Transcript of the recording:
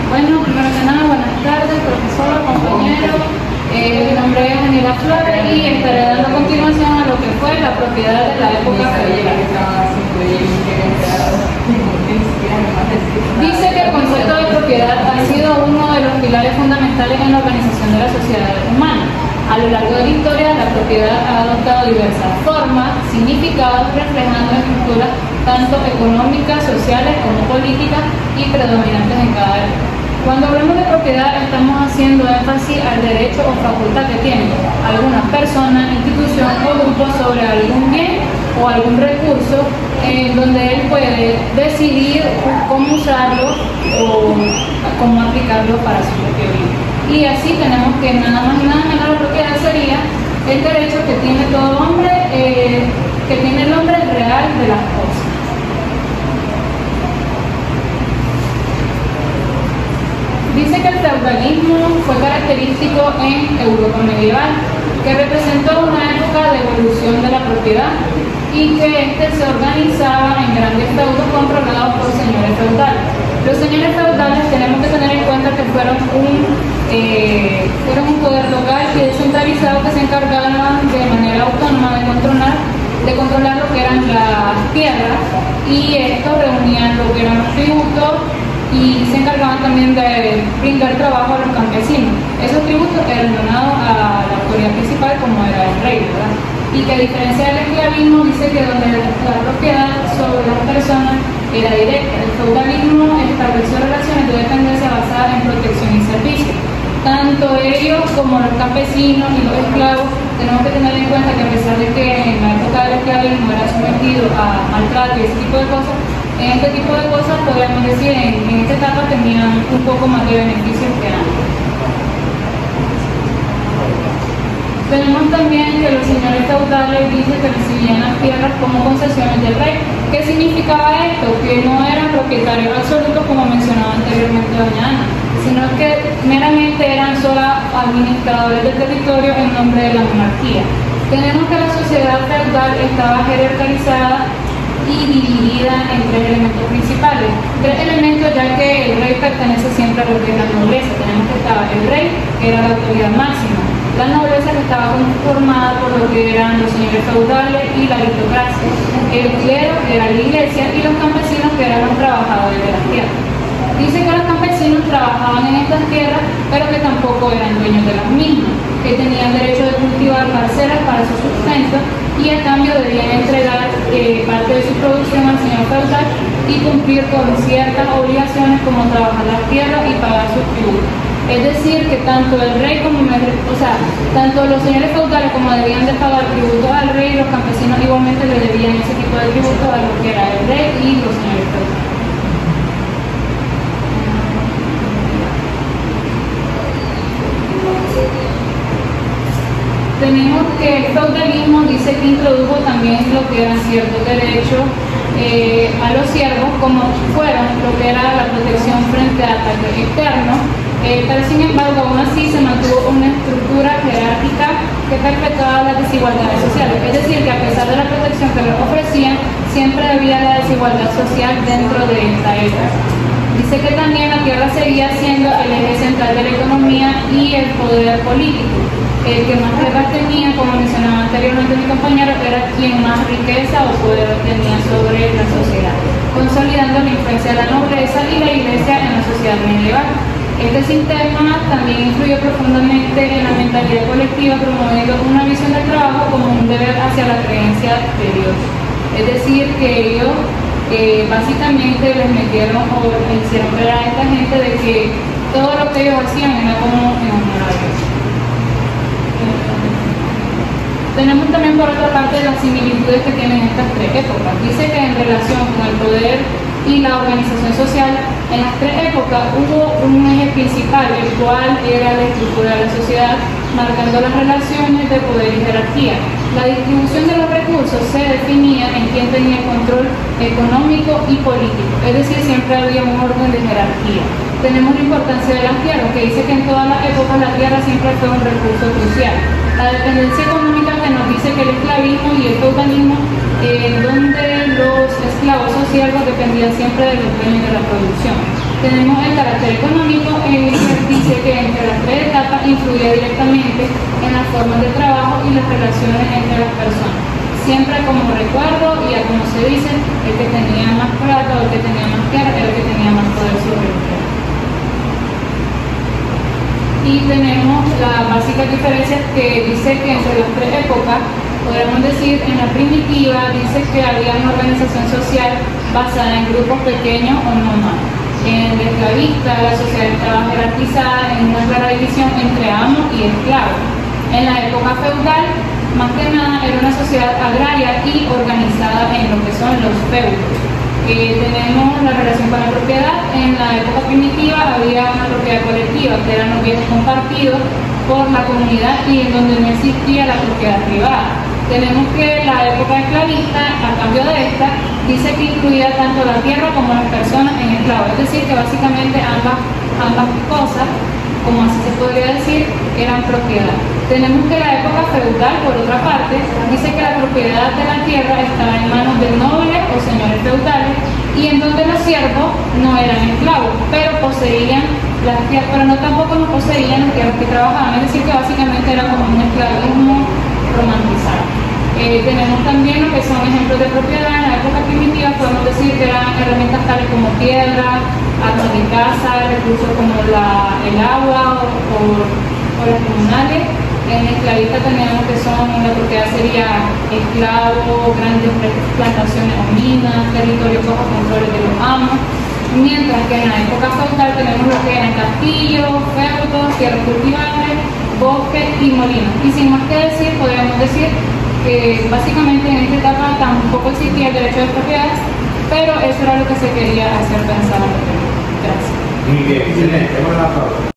Bueno, primero que nada, buenas tardes, profesor, compañero. Mi nombre es Daniela Flores y estaré dando continuación a lo que fue la propiedad de la época feudal. Dice que el concepto de propiedad ha sido uno de los pilares fundamentales en la organización de la sociedad humana. A lo largo de la historia, la propiedad ha adoptado diversas formas, significados, reflejando estructuras tanto económicas, sociales como políticas y predominantes en cada época. Cuando hablamos de propiedad, estamos haciendo énfasis al derecho o facultad que tiene alguna persona, institución o grupo sobre algún bien o algún recurso donde él puede decidir cómo usarlo o cómo aplicarlo para su propio bien. Y así tenemos que nada más y nada menos la propiedad sería el derecho que tiene todo hombre, que tiene el hombre real de las cosas. Dice que el feudalismo fue característico en Europa medieval, que representó una época de evolución de la propiedad y que éste se organizaba en grandes feudos controlados por señores feudales. Los señores feudales tenemos que tener en cuenta que fueron un poder local y descentralizado que se encargaban de manera autónoma de controlar lo que eran las tierras, y estos reunían lo que eran los tributos y se encargaban también de brindar trabajo a los campesinos. Esos tributos eran donados a la autoridad principal, como era el rey, ¿verdad? Y que a diferencia del esclavismo, dice que donde la propiedad sobre las personas era directa. El feudalismo estableció relaciones de dependencia basadas en protección y servicio. Tanto ellos como los campesinos y los esclavos tenemos que tener en cuenta que a pesar de que en la época del esclavismo era sometido a maltrato y ese tipo de cosas, en este tipo de cosas podríamos decir en esta etapa tenían un poco más de beneficios que antes. Tenemos también que los señores feudales dicen que recibían las tierras como concesiones del rey. ¿Qué significaba esto? Que no eran propietarios absolutos, como mencionaba anteriormente doña Ana, sino que meramente eran solo administradores del territorio en nombre de la monarquía. Tenemos que la sociedad feudal estaba jerarquizada y dividida en tres elementos principales. Tres elementos, ya que el rey pertenece siempre a lo que es la nobleza. Tenemos que estaba el rey, que era la autoridad máxima, la nobleza, que estaba conformada por lo que eran los señores feudales y la aristocracia, el clero, que era la iglesia, y los campesinos, que eran los trabajadores de las tierras. Dice que los campesinos trabajaban en estas tierras, pero que tampoco eran dueños de las mismas, que tenían derecho de cultivar parcelas para su sustento y a cambio debían entregar parte de su producción al señor feudal y cumplir con ciertas obligaciones como trabajar las tierras y pagar sus tributos. Es decir, que tanto el rey como tanto los señores feudales como debían de pagar tributos al rey, los campesinos igualmente le debían ese tipo de tributos a lo que era el rey y los señores feudales. Tenemos que el feudalismo dice que introdujo también lo que eran ciertos derechos a los siervos, como fueron lo que era la protección frente a ataques externos, pero sin embargo aún así se mantuvo una estructura jerárquica que perpetuaba las desigualdades sociales. Es decir, que a pesar de la protección que les ofrecían, siempre había la desigualdad social dentro de esta época. Dice que también la tierra seguía siendo el eje central de la economía y el poder político. El que más tierras tenía, como mencionaba anteriormente mi compañero, era quien más riqueza o poder tenía sobre la sociedad, consolidando la influencia de la nobleza y la iglesia en la sociedad medieval. Este sistema también influyó profundamente en la mentalidad colectiva, promoviendo una visión del trabajo como un deber hacia la creencia de Dios. Es decir, que ellos básicamente les metieron o hicieron creer a esta gente de que todo lo que ellos hacían era como en honor a Dios. Tenemos también por otra parte las similitudes que tienen estas tres épocas. Dice que en relación con el poder y la organización social, en las tres épocas hubo un eje principal, el cual era la estructura de la sociedad, marcando las relaciones de poder y jerarquía. La distribución de los recursos se definía en quién tenía control económico y político, es decir, siempre había un orden de jerarquía. Tenemos la importancia de las tierras, que dice que en todas las épocas la tierra siempre fue un recurso crucial. La dependencia económica, que nos dice que el esclavismo y el feudalismo, donde los esclavos o siervos dependían siempre de los dueños de la producción. Tenemos el carácter económico, que dice que entre las tres etapas influía directamente en las formas de trabajo y las relaciones entre las personas. Siempre como recuerdo y a como se dice, el que tenía más plata o el que tenía más tierra era el que tenía más poder sobre el tierra. Y tenemos las básicas diferencias que dice que entre las tres épocas, podríamos decir, en la primitiva dice que había una organización social basada en grupos pequeños o no más. En el esclavista, la sociedad estaba jerarquizada en una clara división entre amo y esclavo. En la época feudal, más que nada, era una sociedad agraria y organizada en lo que son los feudos. Tenemos la relación con la propiedad. En la época primitiva había una propiedad colectiva, que eran los bienes compartidos por la comunidad y en donde no existía la propiedad privada. Tenemos que la época esclavista, a cambio de esta, dice que incluía tanto la tierra como las personas en esclavos. Es decir, que básicamente ambas cosas, como así se podría decir, eran propiedad. Tenemos que la época feudal, por otra parte, dice que la propiedad de la tierra estaba en manos de nobles o señores feudales y en donde los siervos no eran esclavos, pero poseían las tierras, pero no tampoco no poseían las tierras que trabajaban. Es decir, que básicamente era como un esclavismo romantizado. Tenemos también lo que son ejemplos de propiedad. En la época primitiva podemos decir que eran herramientas tales como piedra, armas de caza, recursos como el agua o las comunales. En esclavista teníamos que son, la propiedad sería esclavos, grandes plantaciones o minas, territorios bajo control de los amos. Mientras que en la época feudal tenemos lo que eran castillos, feudos, tierras cultivables, bosques y molinos. Y sin más que decir, podríamos decir que básicamente en esta etapa tampoco existía el derecho de propiedad, pero eso era lo que se quería hacer pensar. Gracias. Muy bien, excelente. Vamos a la